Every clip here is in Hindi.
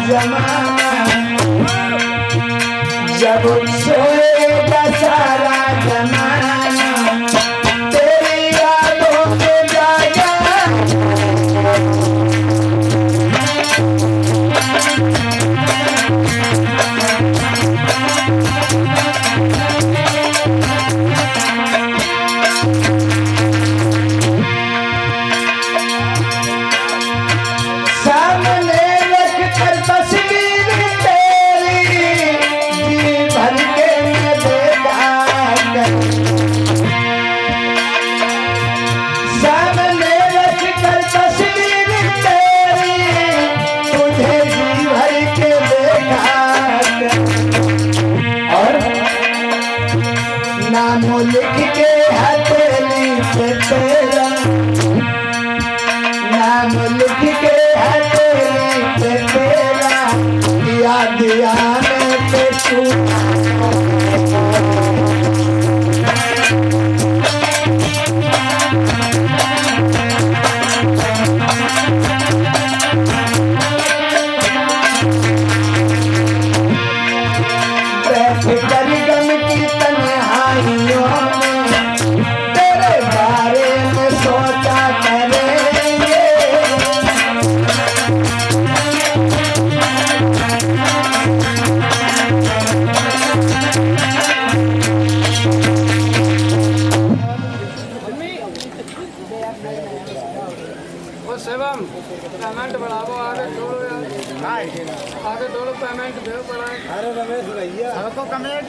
जमाना, जब सोएगा सारा जमाना तेरी यादों में जागा। सामने रखकर तस्वीर तेरी जी भर के मैं देखा कर। सामने रखकर तस्वीर तेरी तुझे जी भर के देखा कर। और नाम लिख के हथेली पे तेरा, नाम लिख के हथेली पे तेरा, याद आने पे तू बैठ कर गम की तन्हाइयों में तेरे बारे में सोचा करेंगे। शिवम पेमेंट बढ़ाओ, आगे जोड़ो यार, आगे जोड़ो पेमेंट दो बढ़ाए। अरे रमेश भैया सबको कमेंट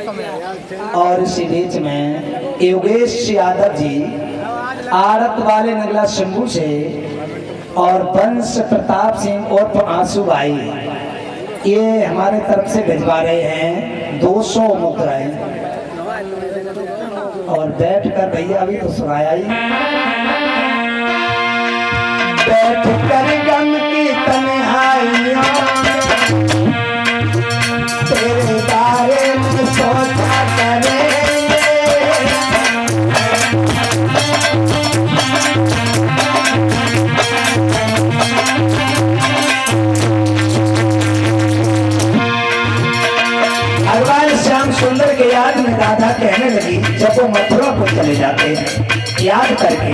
कमेंट। और इसी बीच में योगेश यादव जी आड़त वाले नगला शंभू से और वंश प्रताप सिंह और आंसू भाई ये हमारे तरफ से भिजवा रहे हैं 200 मुद्राएं। और बैठ कर भैया अभी तो सुनाया ही, बैठ कर गम की तन्हाइयों में तेरे बारे में सोचा करेंगे। भगवान श्याम सुंदर के याद में राधा कहने लगी, जब वो मथुरा को चले जाते हैं याद करके,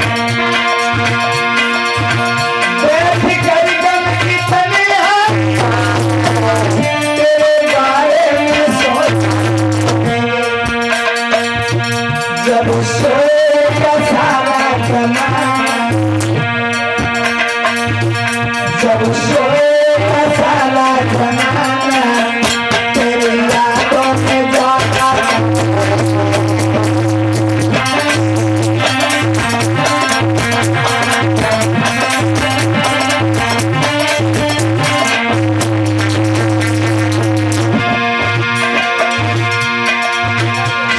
बैठ कर गम की तन्हाइयों तेरे बारे में सोचा, जब सोएगा सारा जमाना, जब सोएगा सारा जमाना तेरी यादों में जागा।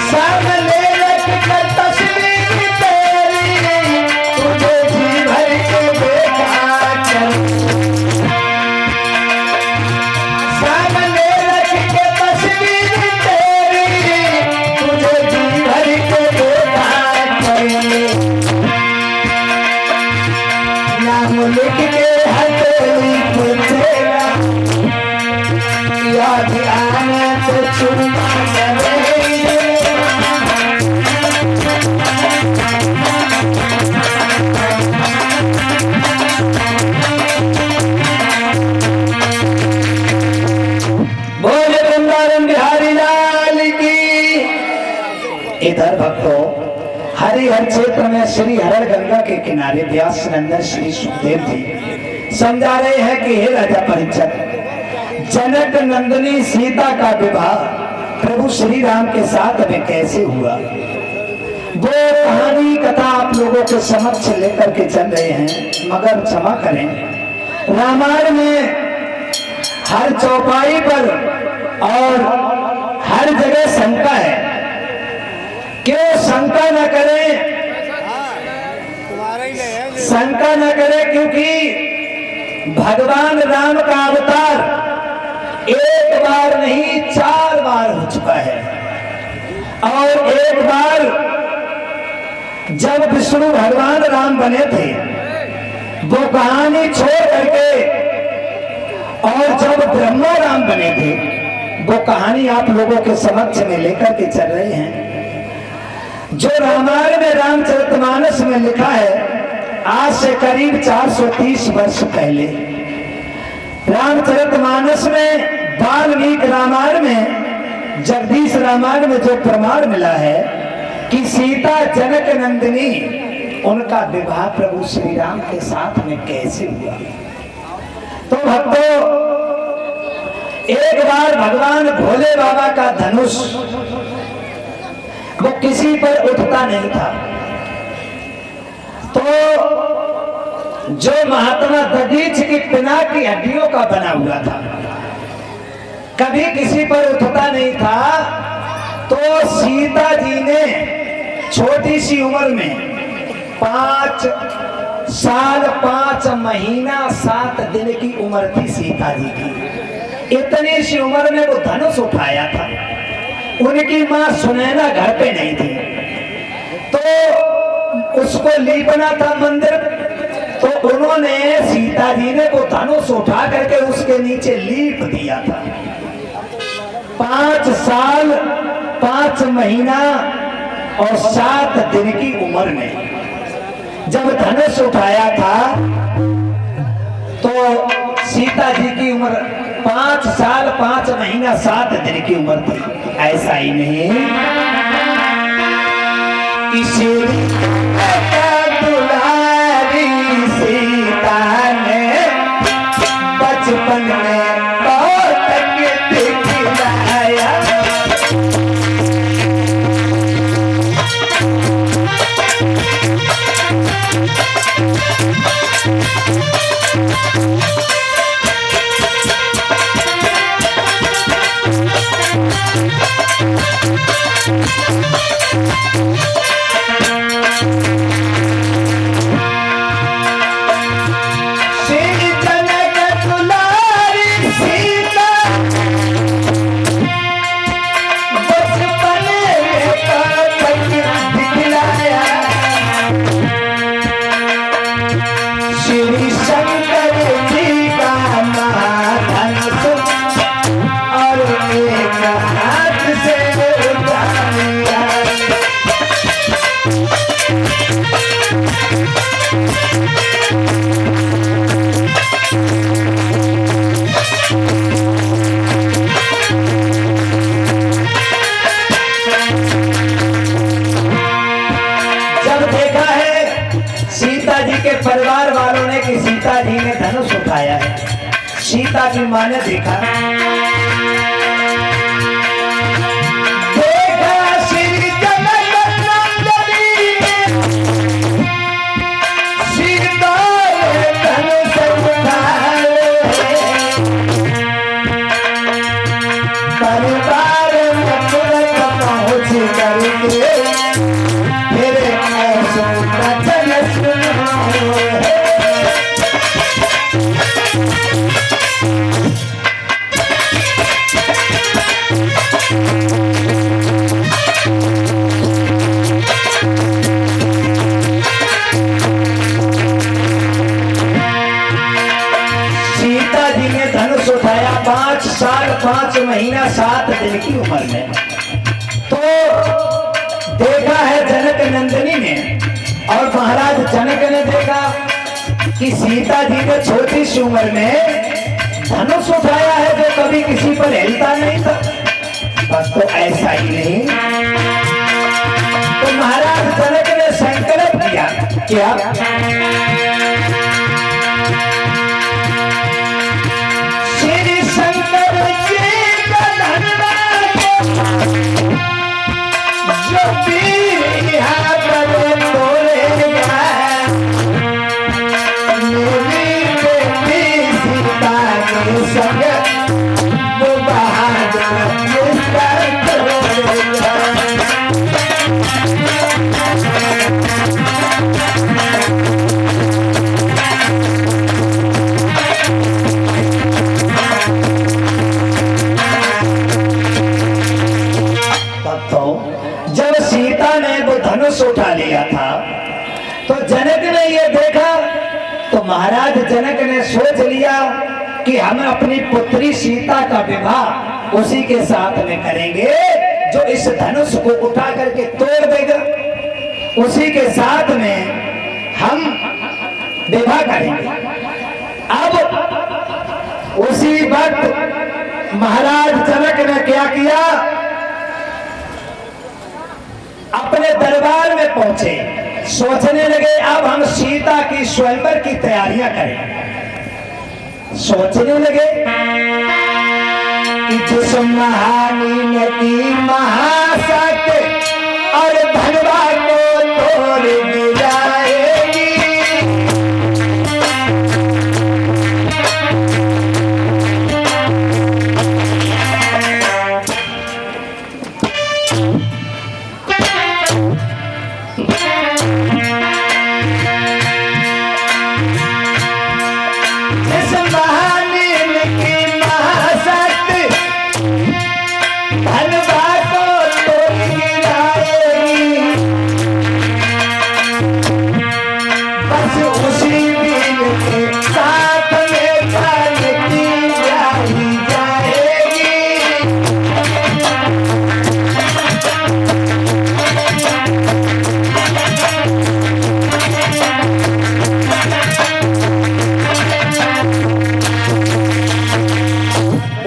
सामने रखकर तस्वीर तेरी तुझे जी भर के देखा कर। सामने रख के तस्वीर तेरी तुझे जी भर के देखा कर। नाम लिख के हथेली पे तेरा, याद आने पे चुम्मा करेंगे। बोले वृंदावन बिहारी लाल की। इधर भक्तों हरिहर क्षेत्र में श्री हरड़ गंगा के किनारे व्यास नंदन श्री सुखदेव जी समझा रहे हैं कि हे राजा परीक्षित, जनक नंदनी सीता का विवाह प्रभु श्री राम के साथ में कैसे हुआ, वो कहानी कथा आप लोगों के समक्ष लेकर के चल रहे हैं। मगर क्षमा करें, रामायण में हर चौपाई पर और हर जगह शंका है। क्यों शंका न करें, शंका न करें क्योंकि भगवान राम का अवतार एक बार नहीं 4 बार हो चुका है। और एक बार जब विष्णु भगवान राम बने थे, वो कहानी छोड़ करके और जब ब्रह्मा राम बने थे, वो कहानी आप लोगों के समक्ष में लेकर के चल रहे हैं। जो रामायण में रामचरितमानस में लिखा है, आज से करीब 430 वर्ष पहले रामचरितमानस में, वाल्मीकि रामायण में, जगदीश रामायण में जो प्रमाण मिला है कि सीता जनक नंदिनी, उनका विवाह प्रभु श्री राम के साथ में कैसे हुआ। तो भक्तों, एक बार भगवान भोले बाबा का धनुष वो किसी पर उठता नहीं था, तो जो महात्मा दधीच की पिनाक की हड्डियों का बना हुआ था, कभी किसी पर उठता नहीं था। तो सीता जी ने छोटी सी उम्र में 5 साल 5 महीना 7 दिन की उम्र थी सीता जी की। इतनी सी उम्र में वो धनुष उठाया था। उनकी मां सुनैना घर पे नहीं थी, तो उसको लीपना था मंदिर, तो उन्होंने, सीता जी ने वो धनुष उठा करके उसके नीचे लीप दिया था। 5 साल 5 महीना और 7 दिन की उम्र में जब धनुष उठाया था, तो सीता जी की उम्र 5 साल 5 महीना 7 दिन की उम्र थी। ऐसा ही नहीं, इसी दुलारी सीता ने बचपन में कौतक दिखलाया। परिवार वालों ने कि सीता जी ने धनुष उठाया है, सीता की मां ने देखा, श्री जनक नंदिनी सीता ने धनुष उठाया। परिवार में तुरंत पहुंच करके फिर ऐसा उठाया 5 साल 5 महीना 7 दिन की उम्र में। तो देखा है जनक नंदिनी ने, और महाराज जनक ने देखा कि सीता जी ने छोटी सी उम्र में धनुष उठाया है जो कभी किसी पर हिलता नहीं था। बस तो ऐसा ही नहीं, तो महाराज जनक ने संकल्प किया क्या उठा लिया था। तो जनक ने ये देखा, तो महाराज जनक ने सोच लिया कि कि हम अपनी पुत्री सीता का विवाह उसी के साथ में करेंगे जो इस धनुष को उठा करके तोड़ देगा, उसी के साथ में हम विवाह करेंगे। अब उसी वक्त महाराज जनक ने क्या किया, अपने दरबार में पहुंचे, सोचने लगे अब हम सीता की स्वयंवर की तैयारियां करें। सोचने लगे कि जिस महानी की महाशक्ति और धनवा को तोड़ गिराएगी,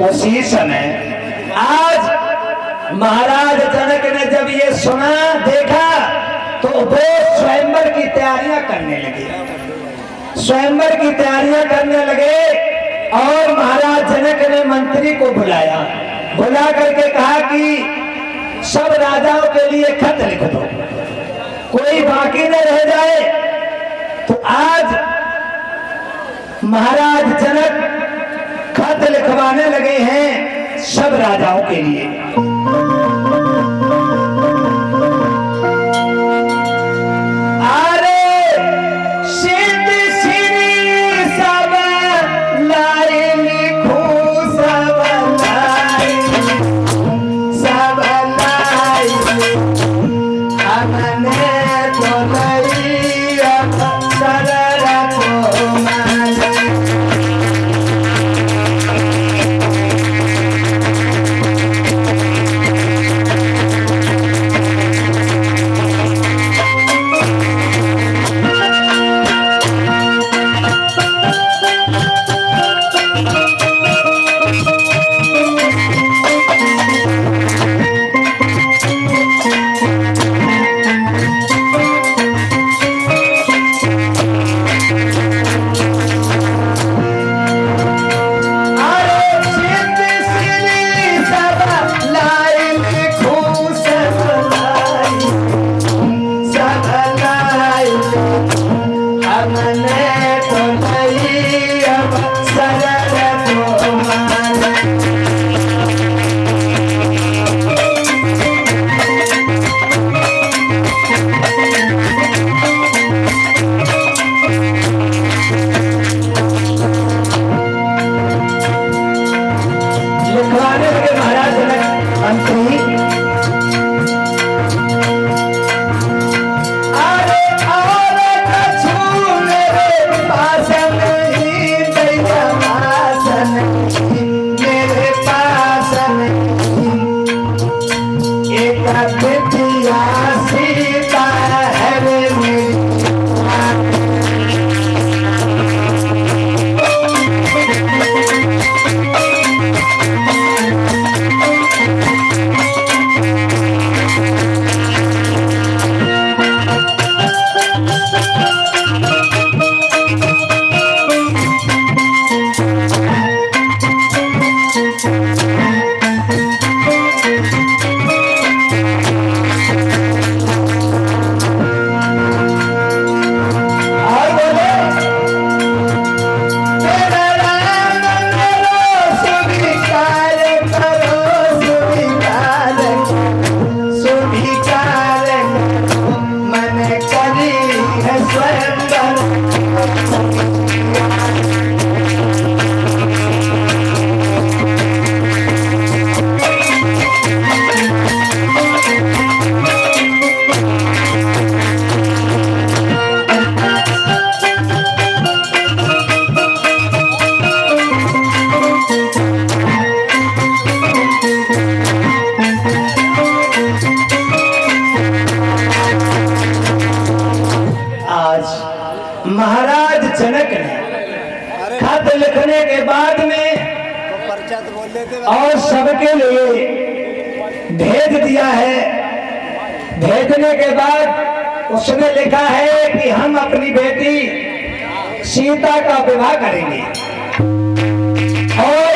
उसी समय आज महाराज जनक ने जब ये सुना देखा तो वो स्वयंवर की तैयारियां करने लगे, स्वयंवर की तैयारियां करने लगे। और महाराज जनक ने मंत्री को बुलाया, बुला करके कहा कि सब राजाओं के लिए खत लिख दो, कोई बाकी न रह जाए। तो आज महाराज जनक खत लिखवाने लगे हैं सब राजाओं के लिए। अरे सिद्ध श्री सब लाई लिखू, सब लाई हमने तो नहीं सररा को माने। और सबके लिए भेज दिया है। भेजने के बाद उसने लिखा है कि हम अपनी बेटी सीता का विवाह करेंगे और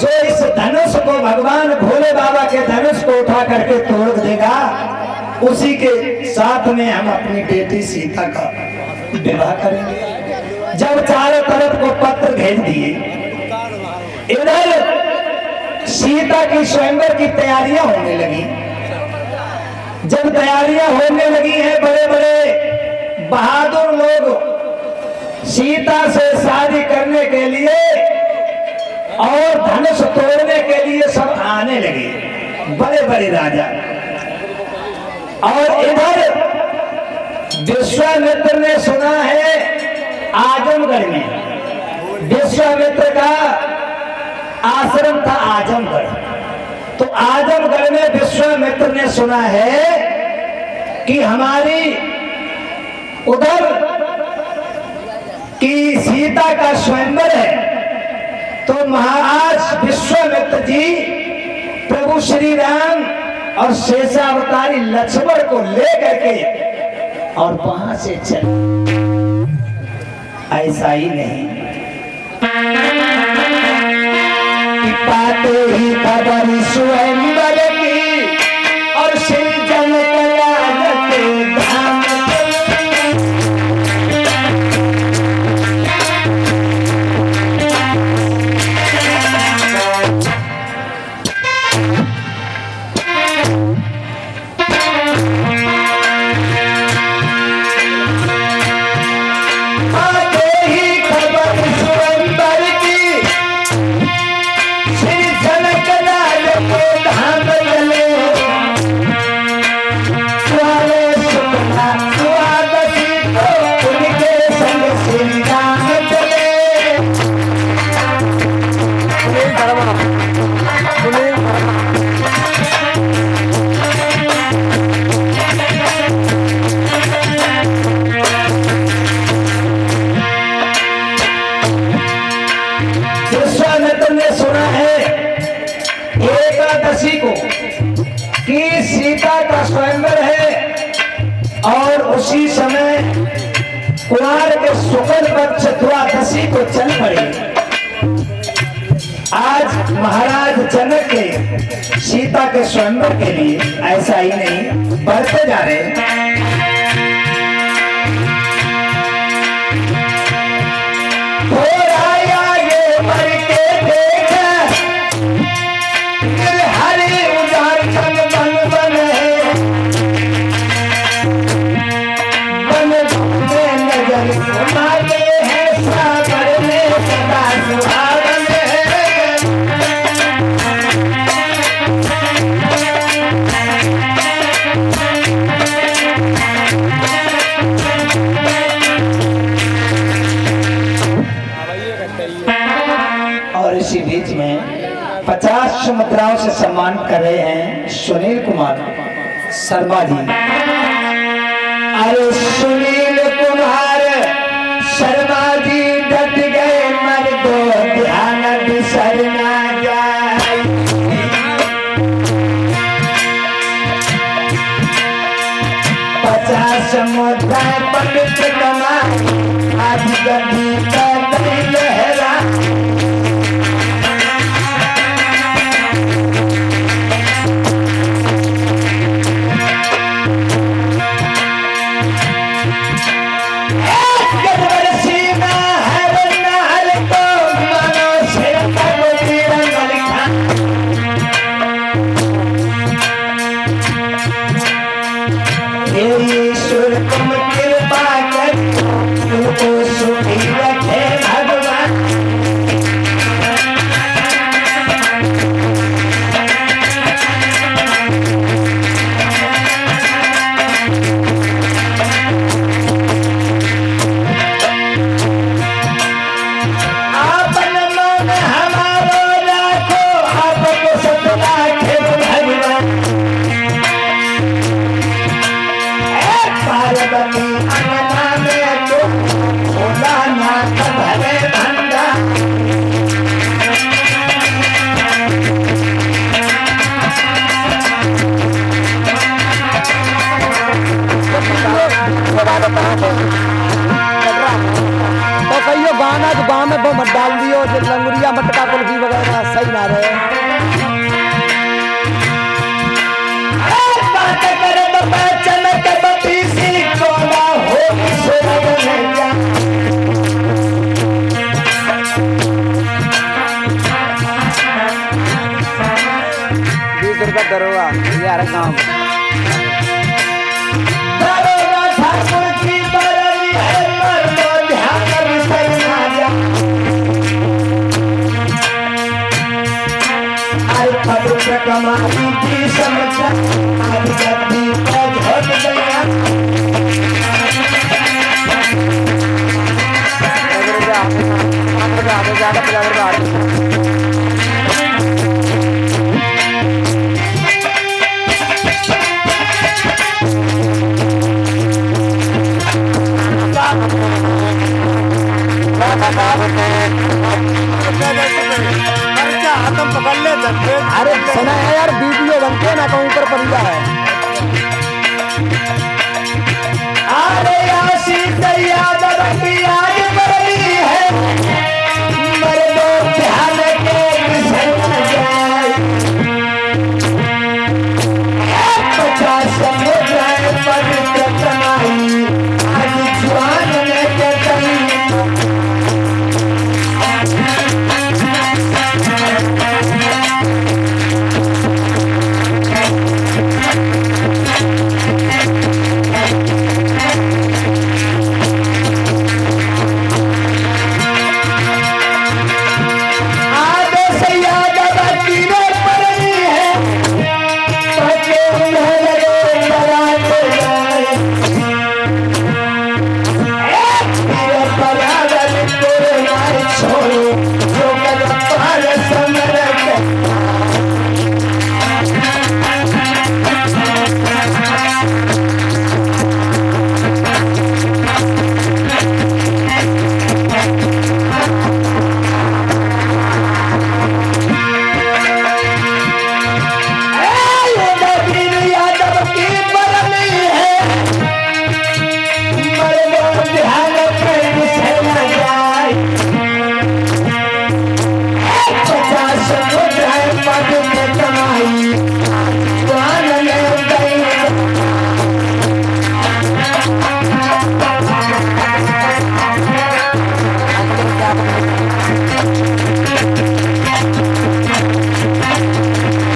जो इस धनुष को भगवान भोले बाबा के धनुष को उठा करके तोड़ देगा उसी के साथ में हम अपनी बेटी सीता का विवाह करेंगे। जब चारों तरफ को पत्र भेज दिए, इधर सीता की स्वयंवर की तैयारियां होने लगी। जब तैयारियां होने लगी हैं, बड़े बड़े बहादुर लोग सीता से शादी करने के लिए और धनुष तोड़ने के लिए सब आने लगे, बड़े बड़े राजा। और इधर विश्वामित्र ने सुना है आजमगढ़ में, विश्वामित्र का आश्रम था आजमगढ़, तो आजमगढ़ में विश्वामित्र ने सुना है कि हमारी उधर की सीता का स्वयंवर है। तो महाराज विश्वामित्र जी प्रभु श्री राम और शेषावतारी लक्ष्मण को लेकर के और वहां से चले। ऐसा ही नहीं कि पाते ही खबर स्वयंवर की और श्री जनक के धाम कि सीता का स्वयंवर है और उसी समय कुमार के शुक्ल पक्ष द्वादशी को चल पड़ी। आज महाराज जनक के सीता के स्वयंवर के लिए ऐसा ही नहीं बढ़ते जा रहे। और इसी बीच में 50 मुद्राओं से सम्मान कर रहे हैं सुनील कुमार शर्मा जी। अरे सुनील कुमार शर्मा जी डट गए मर दो ध्यान बिसरना जाए। 50 मुद्राएं पंडित कमाई आज गद्दी का लहरा। सही ना रहे बात करे तो पहचान के बतीसी कोना हो किशोरिया 20 रुपये दरोगा ये आ रहा काम दरोगा ठाकुर की बरली है पर तो ध्यान विषय ना जा आई फरुख कमाई की समझा आज गद्दी पर घट गया आगे ज्यादा 50 रुपये तुम पकड़ ले अरे सुना है यार वीडियो बनते ना कहूँ ऊपर परिंदा है अरे आशीष याद